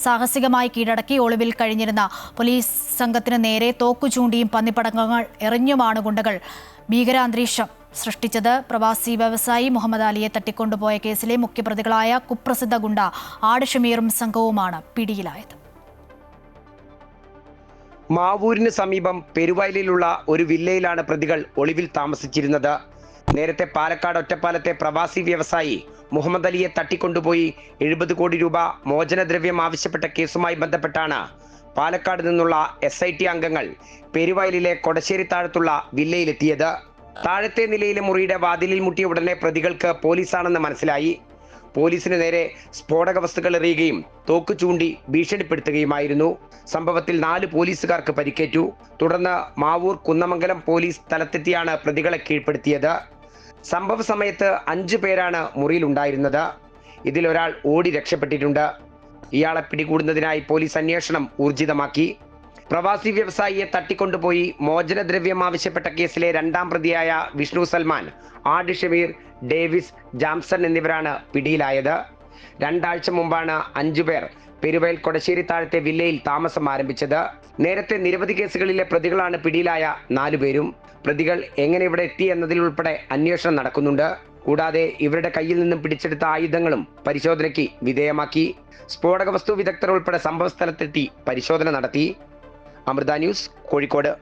സാഹസികമായി കീഴടക്കി. ഒളിവിൽ കഴിഞ്ഞിരുന്ന പോലീസ് സംഘത്തിന് നേരെ തോക്കു ചൂണ്ടിയും പന്നിപ്പടക്കങ്ങൾ എറിഞ്ഞുമാണ് ഗുണ്ടകൾ ഭീകരാന്തരീക്ഷം സൃഷ്ടിച്ചത്. പ്രവാസി വ്യവസായി മുഹമ്മദ് അലിയെ തട്ടിക്കൊണ്ടുപോയ കേസിലെ മുഖ്യപ്രതികളായ കുപ്രസിദ്ധ ഗുണ്ട ആട് ഷമീറും സംഘവുമാണ് പിടിയിലായത്. മാവൂരിന് സമീപം പെരുവയലിലുള്ള ഒരു വില്ലയിലാണ് പ്രതികൾ ഒളിവിൽ താമസിച്ചിരുന്നത്. നേരത്തെ പാലക്കാട് ഒറ്റപ്പാലത്തെ പ്രവാസി വ്യവസായി മുഹമ്മദ് അലിയെ തട്ടിക്കൊണ്ടുപോയി 70 കോടി രൂപ മോചനദ്രവ്യം ആവശ്യപ്പെട്ട കേസുമായി ബന്ധപ്പെട്ടാണ് പാലക്കാട് നിന്നുള്ള SIT അംഗങ്ങൾ പെരുവയലിലെ കൊടശ്ശേരി താഴത്തുള്ള വില്ലയിലെത്തിയത്. താഴത്തെ നിലയിലെ മുറിയുടെ വാതിലിൽ മുട്ടിയ ഉടനെ പ്രതികൾക്ക് പോലീസാണെന്ന് മനസ്സിലായി. പോലീസിന് നേരെ സ്ഫോടക വസ്തുക്കൾ എറിയുകയും തോക്ക് ചൂണ്ടി ഭീഷണിപ്പെടുത്തുകയുമായിരുന്നു. സംഭവത്തിൽ 4 പോലീസുകാർക്ക് പരിക്കേറ്റു. തുടർന്ന് മാവൂർ കുന്നമംഗലം പോലീസ് സ്ഥലത്തെത്തിയാണ് പ്രതികളെ കീഴ്പ്പെടുത്തിയത്. സംഭവ സമയത്ത് 5 പേരാണ് മുറിയിലുണ്ടായിരുന്നത്. ഇതിലൊരാൾ ഓടി രക്ഷപ്പെട്ടിട്ടുണ്ട്. ഇയാളെ പിടികൂടുന്നതിനായി പോലീസ് അന്വേഷണം ഊർജിതമാക്കി. പ്രവാസി വ്യവസായിയെ തട്ടിക്കൊണ്ടുപോയി മോചനദ്രവ്യം ആവശ്യപ്പെട്ട കേസിലെ 2ാം പ്രതിയായ വിഷ്ണു സൽമാൻ, ആട് ഷമീർ, ഡേവിസ്, ജാംസൺ എന്നിവരാണ് പിടിയിലായത്. 2 ആഴ്ച മുമ്പാണ് 5 പേർ പെരുവയൽ കൊടശ്ശേരി താഴത്തെ വില്ലയിൽ താമസം ആരംഭിച്ചത്. നേരത്തെ നിരവധി കേസുകളിലെ പ്രതികളാണ് പിടിയിലായ 4 പേരും. പ്രതികൾ എങ്ങനെ ഇവിടെ എത്തി എന്നതിലുൾപ്പെടെ അന്വേഷണം നടക്കുന്നുണ്ട്. കൂടാതെ ഇവരുടെ കയ്യിൽ നിന്നും പിടിച്ചെടുത്ത ആയുധങ്ങളും പരിശോധനയ്ക്ക് വിധേയമാക്കി. സ്ഫോടക വസ്തു വിദഗ്ധർ ഉൾപ്പെടെ സംഭവ സ്ഥലത്തെത്തി പരിശോധന നടത്തി. അമൃത ന്യൂസ്, കോഴിക്കോട്.